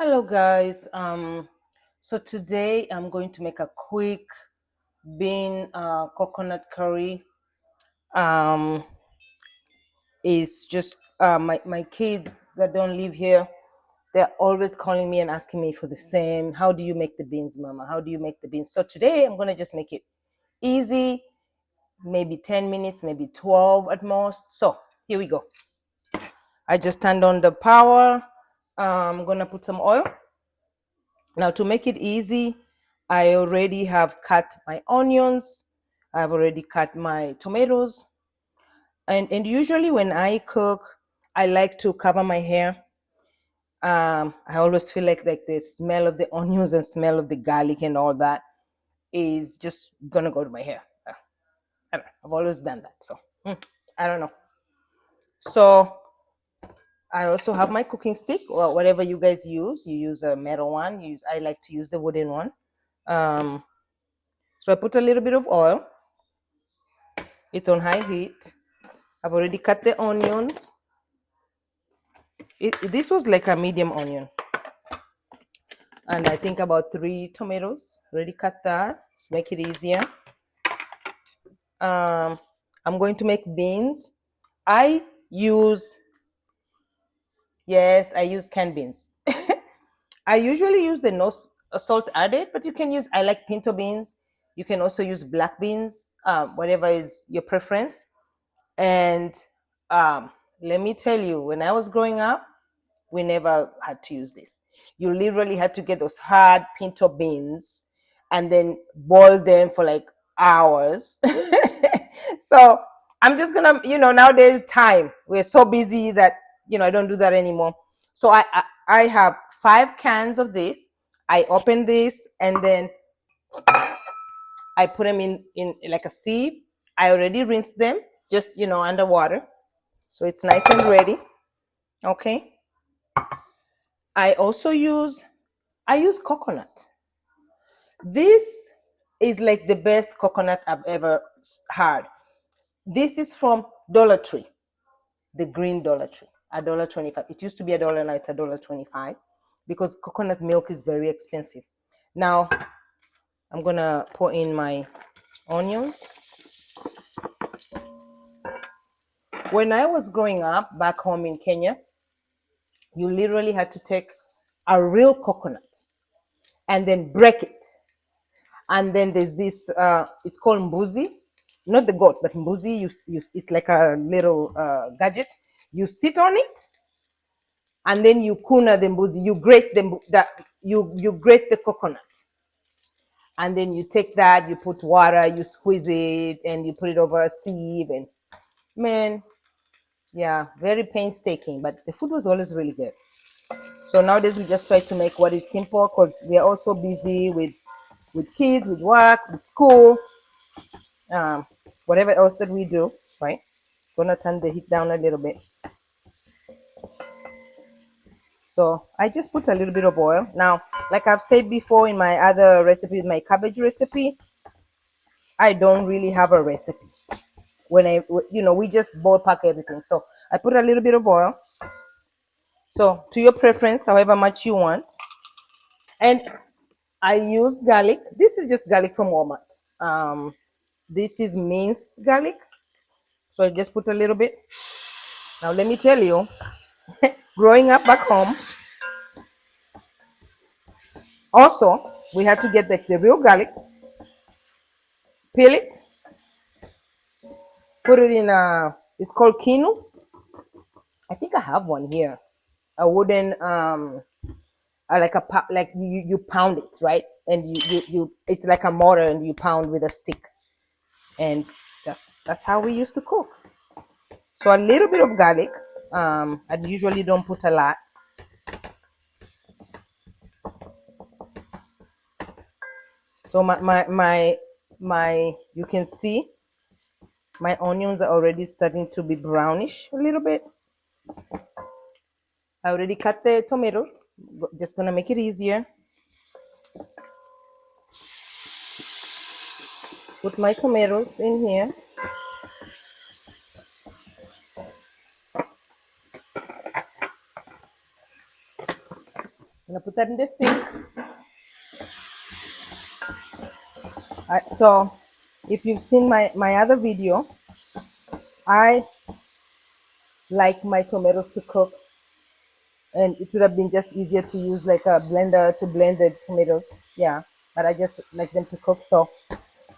Hello guys. So today I'm going to make a quick bean coconut curry. Um, is just my kids that don't live here. They're always calling me and asking me for the same. How do you make the beans, Mama? How do you make the beans? So today I'm gonna just make it easy, maybe 10 minutes, maybe 12 at most. So here we go. I just turned on the power. I'm gonna put some oil. Now to make it easy, I already have cut my onions. I've already cut my tomatoes. And usually when I cook, I like to cover my hair. I always feel like the smell of the onions and smell of the garlic and all that is just gonna go to my hair. I don't know. I've always done that. So I don't know. So I also have my cooking stick or whatever you guys use. You use a metal one. I like to use the wooden one. Um, So I put a little bit of oil. It's on high heat. I've already cut the onions. This was like a medium onion. And I think about 3 tomatoes. Already cut that to make it easier. I'm going to make beans. I use, yes, I use canned beans. I usually use the no salt added, but you can use, I like pinto beans. You can also use black beans, whatever is your preference. And let me tell you, when I was growing up, we never had to use this. You literally had to get those hard pinto beans and then boil them for like hours. So I'm just gonna, nowadays time we're so busy that I don't do that anymore. So I have 5 cans of this. I open this and then I put them in like a sieve. I already rinsed them, just underwater, so it's nice and ready. Okay. I use coconut. This is like the best coconut I've ever had. This is from Dollar Tree, the green Dollar Tree, $1.25. It used to be $1, now it's $1.25 because coconut milk is very expensive. Now I'm gonna pour in my onions. When I was growing up back home in Kenya, you literally had to take a real coconut and then break it. And then there's this, it's called mbuzi, not the goat, but mbuzi. It's like a little gadget. You sit on it, and then you kuna the mbuzi. You grate you grate the coconut, and then you take that, you put water, you squeeze it, and you put it over a sieve. And man, yeah, very painstaking, but the food was always really good. So nowadays we just try to make what is simple because we are also busy with kids, with work, with school, um, whatever else that we do, right? Gonna turn the heat down a little bit. So I just put a little bit of oil. Now, like I've said before in my other recipe, my cabbage recipe, I don't really have a recipe. We just ballpark everything. So I put a little bit of oil. So to your preference, however much you want. And I use garlic. This is just garlic from Walmart. This is minced garlic. So I just put a little bit. Now let me tell you, growing up back home, also we had to get the real garlic, peel it, put it in it's called kinu. I think I have one here, a wooden like like you pound it, right? And you it's like a mortar and you pound with a stick, and that's how we used to cook. So a little bit of garlic. I usually don't put a lot. So my you can see my onions are already starting to be brownish a little bit. I already cut the tomatoes. Just gonna make it easier. Put my tomatoes in here. I'm gonna put that in the sink. So if you've seen my other video, I like my tomatoes to cook, and it would have been just easier to use like a blender to blend the tomatoes. Yeah, but I just like them to cook. So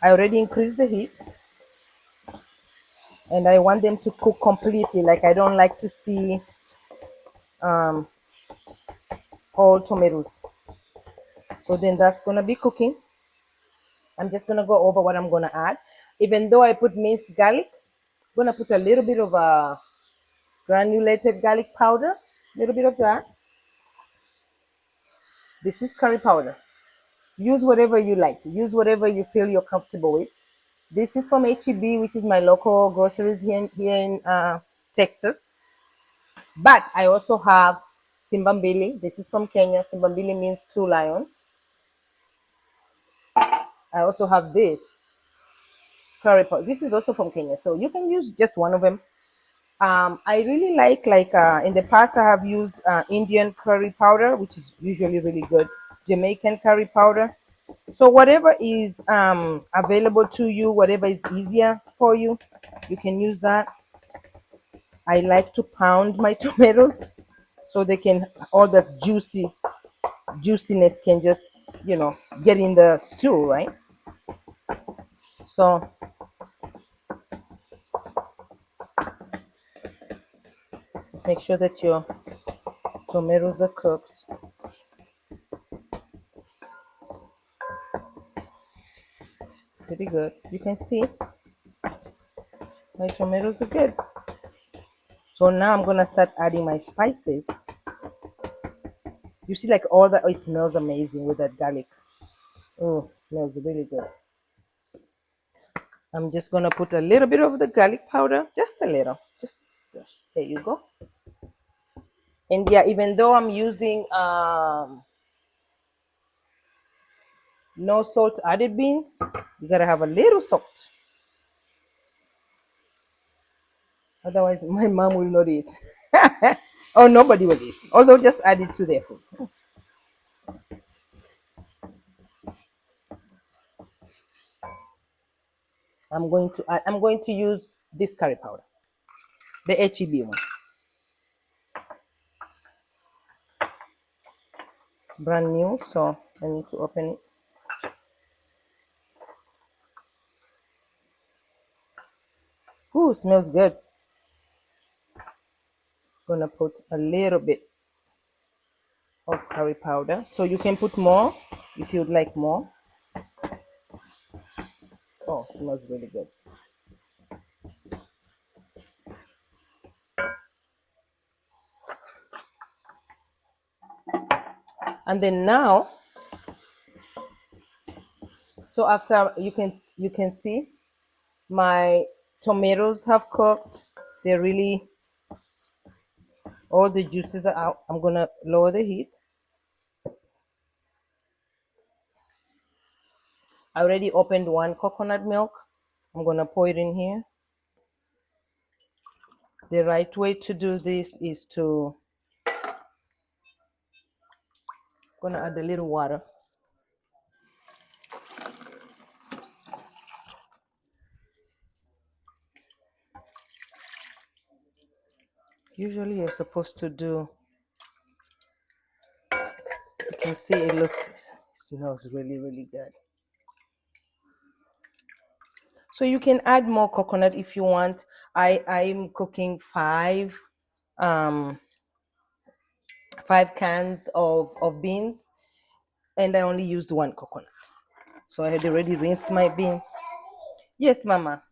I already increased the heat, and I want them to cook completely. Like I don't like to see um, whole tomatoes. So then that's gonna be cooking. I'm just gonna go over what I'm gonna add. Even though I put minced garlic, I'm gonna put a little bit of granulated garlic powder, a little bit of that. This is curry powder. Use whatever you like. Use whatever you feel you're comfortable with. This is from HEB, which is my local groceries here in Texas. But I also have Simbambili. This is from Kenya. Simbambili means two lions. I also have this curry powder. This is also from Kenya. So you can use just one of them. I really like in the past I have used Indian curry powder, which is usually really good. Jamaican curry powder. So whatever is available to you, whatever is easier for you, you can use that. I like to pound my tomatoes so they can all the juiciness can just get in the stew, right? So just make sure that your tomatoes are cooked. Pretty good. You can see my tomatoes are good. So now I'm gonna start adding my spices. You see, like all that, oh, it smells amazing with that garlic. Oh, smells really good. I'm just gonna put a little bit of the garlic powder, just a little. Just there you go. And yeah, even though I'm using no salt added beans, you gotta have a little salt. Otherwise, my mom will not eat. Or nobody will eat. Although just add it to their food. I'm going to use this curry powder, the HEB one. It's brand new, so I need to open it. Ooh, smells good. Gonna put a little bit of curry powder, so you can put more if you'd like more. Oh, smells really good. And then now, so after you can see my tomatoes have cooked. They're really, all the juices are out. I'm gonna lower the heat. I already opened one coconut milk. I'm gonna pour it in here. The right way to do this is to gonna add a little water. Usually you're supposed to do, you can see it smells really, really good. So you can add more coconut if you want. I'm cooking um 5 cans of beans, and I only used one coconut. So I had already rinsed my beans. Yes, mama.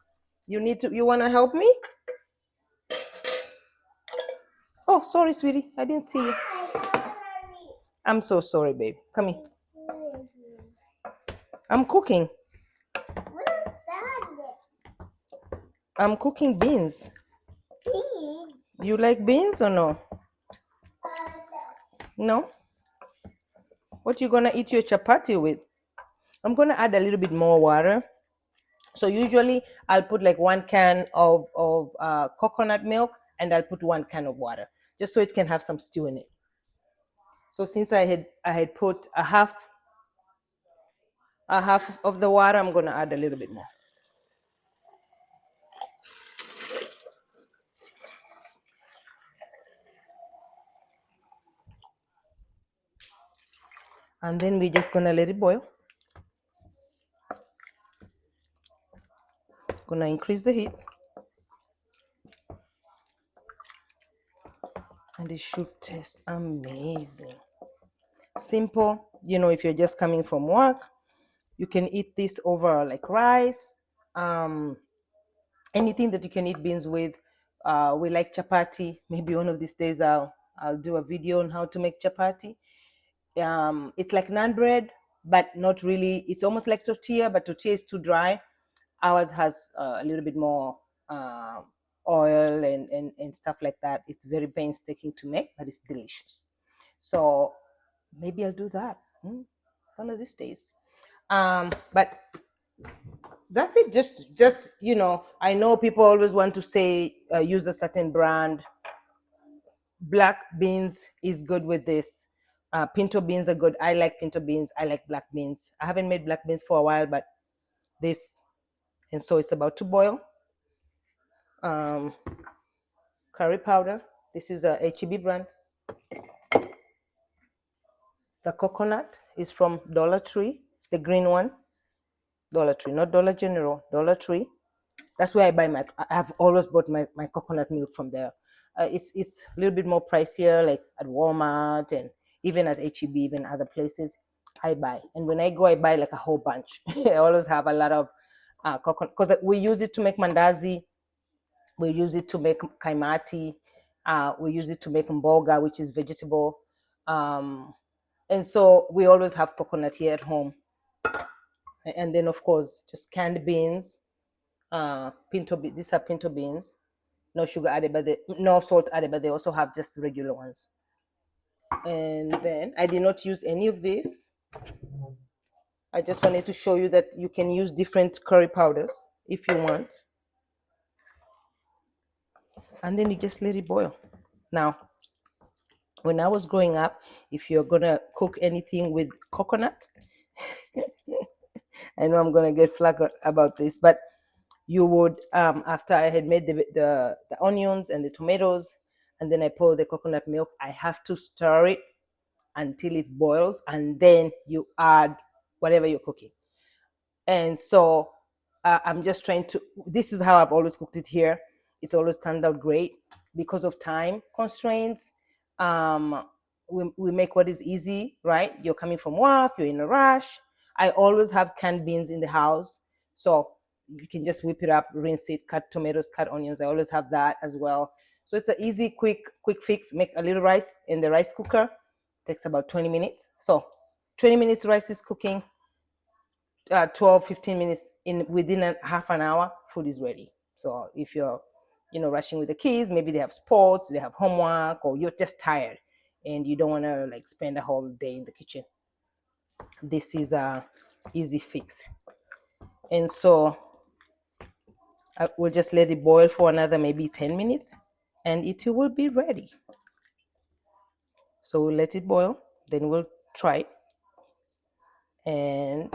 You wanna help me? Oh, sorry, sweetie. I didn't see you. I'm so sorry, babe. Come here. I'm cooking. I'm cooking beans. You like beans or no? No? What you gonna eat your chapati with? I'm gonna add a little bit more water. So usually I'll put like 1 can of coconut milk, and I'll put 1 can of water, just so it can have some stew in it. So since I had put a half of the water, I'm gonna add a little bit more. And then we're just gonna let it boil. Gonna increase the heat. And it should taste amazing. Simple, if you're just coming from work, you can eat this over like rice, anything that you can eat beans with. We like chapati. Maybe one of these days I'll do a video on how to make chapati. It's like naan bread, but not really. It's almost like tortilla, but tortilla is too dry. Ours has a little bit more oil and stuff like that. It's very painstaking to make, but it's delicious. So maybe I'll do that one of these days. But that's it. Just I know people always want to say use a certain brand. Black beans is good with this. Pinto beans are good. I like pinto beans. I like black beans. I haven't made black beans for a while, but this, and so it's about to boil. Curry powder. This is a HEB brand. The coconut is from Dollar Tree, the green one. Dollar Tree, not Dollar General, Dollar Tree. That's where I buy I've always bought my coconut milk from there. It's a little bit more pricier, like at Walmart and even at HEB, even other places. I buy, and when I go, I buy like a whole bunch. I always have a lot of coconut because we use it to make mandazi. We use it to make kaimati. We use it to make mboga, which is vegetable. And so we always have coconut here at home. And then, of course, just canned beans. These are pinto beans. No sugar added, but no salt added, but they also have just regular ones. And then I did not use any of this. I just wanted to show you that you can use different curry powders if you want. And then you just let it boil. Now, when I was growing up, if you're gonna cook anything with coconut, I know I'm gonna get flack about this, but you would after I had made the onions and the tomatoes, and then I pour the coconut milk, I have to stir it until it boils, and then you add whatever you're cooking. And so I'm just trying to, this is how I've always cooked it here. It's always turned out great because of time constraints. We make what is easy, right? You're coming from work, you're in a rush. I always have canned beans in the house. So you can just whip it up, rinse it, cut tomatoes, cut onions. I always have that as well. So it's an easy, quick fix. Make a little rice in the rice cooker. Takes about 20 minutes. So 20 minutes rice is cooking. 12 15 minutes within a half an hour, food is ready. So if you're rushing with the kids, maybe they have sports, they have homework, or you're just tired and you don't want to like spend a whole day in the kitchen, this is a easy fix. And so I will just let it boil for another maybe 10 minutes and it will be ready. So we'll let it boil, then we'll try it. And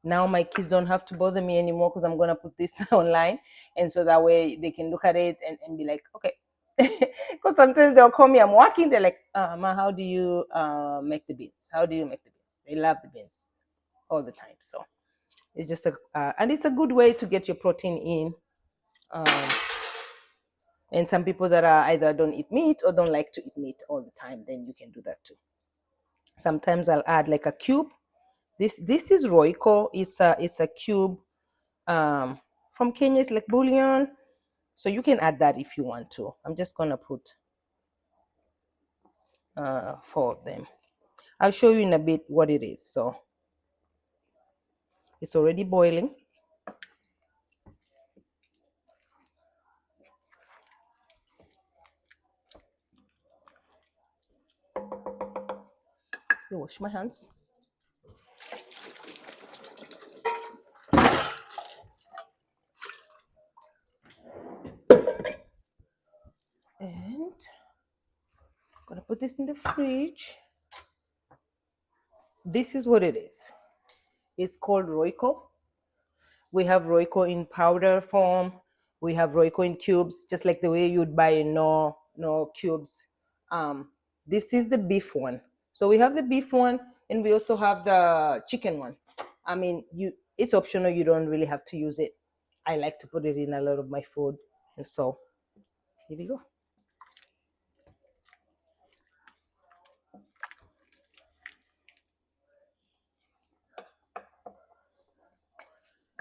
now my kids don't have to bother me anymore because I'm going to put this online. And so that way they can look at it and be like, okay. Because sometimes they'll call me, I'm working. They're like, Ma, how do you make the beans? How do you make the beans? They love the beans all the time. So it's just and it's a good way to get your protein in. And some people that are either don't eat meat or don't like to eat meat all the time, then you can do that too. Sometimes I'll add like a cube. This is Royco. It's a cube from Kenya. It's like bouillon. So you can add that if you want to. I'm just gonna put 4 of them. I'll show you in a bit what it is. So it's already boiling. You wash my hands. And I'm gonna put this in the fridge. this is what it is. It's called Royco. We have Royco in powder form. We have Royco in cubes, just like the way you'd buy no cubes. This is the beef one. So we have the beef one, and we also have the chicken one. I mean, it's optional. You don't really have to use it. I like to put it in a lot of my food, and so here we go.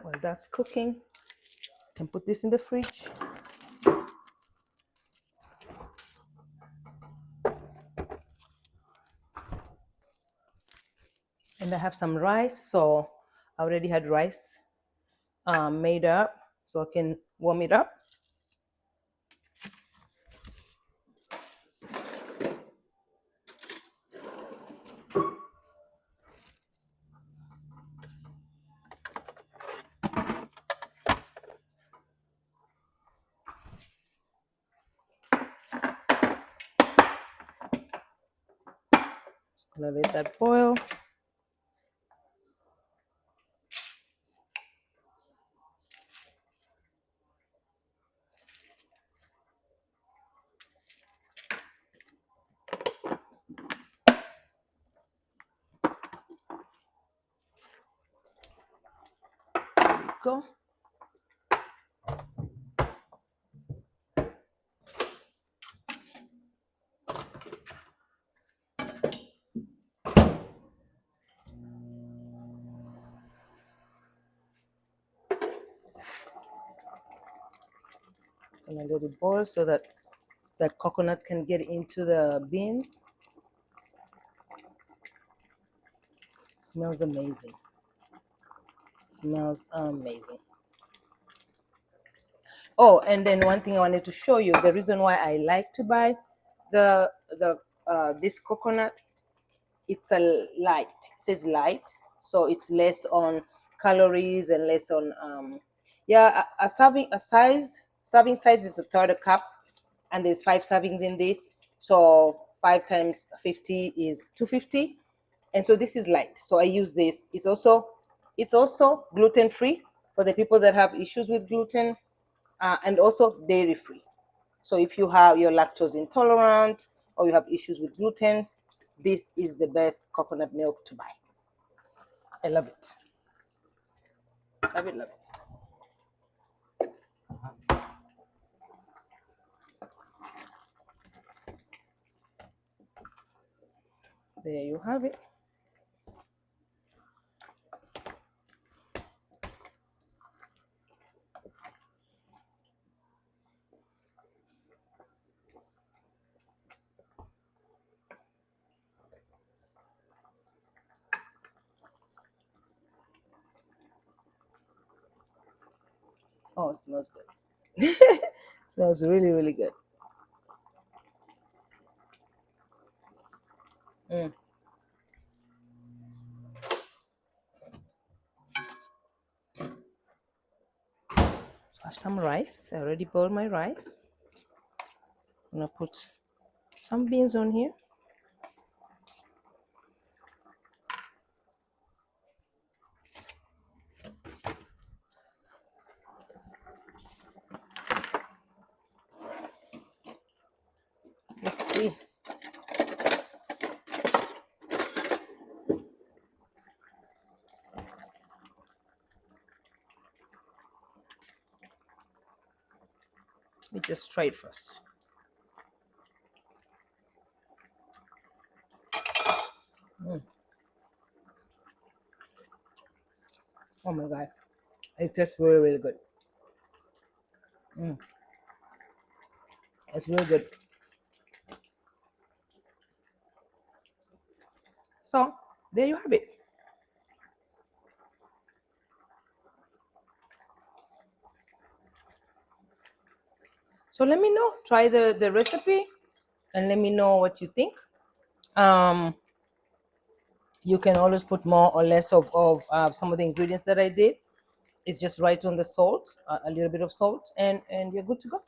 While that's cooking, I can put this in the fridge. And I have some rice, so I already had rice made up, so I can warm it up. Gonna let that boil. There we go. Gonna let it boil so that that coconut can get into the beans. Smells amazing. Smells amazing. Oh, and then one thing I wanted to show you, the reason why I like to buy the this coconut, it's a light. It says light, so it's less on calories and less on yeah. A serving size is a third a cup, and there's 5 servings in this. So 5 times 50 is 250, and so this is light. So I use this. It's also gluten free for the people that have issues with gluten, and also dairy free. So if you're lactose intolerant or you have issues with gluten, this is the best coconut milk to buy. I love it. Love it, love it. There you have it. Oh, it smells good. Smells really, really good. Mm. So I have some rice. I already boiled my rice. I'm gonna put some beans on here. Let's see. Let me just try it first. Mm. Oh my god, it tastes really, really good. Mm. It's really good. So there you have it. So let me know. Try the recipe and let me know what you think. You can always put more or less of some of the ingredients that I did. It's just right on the salt, a little bit of salt, and you're good to go.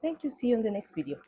Thank you. See you in the next video.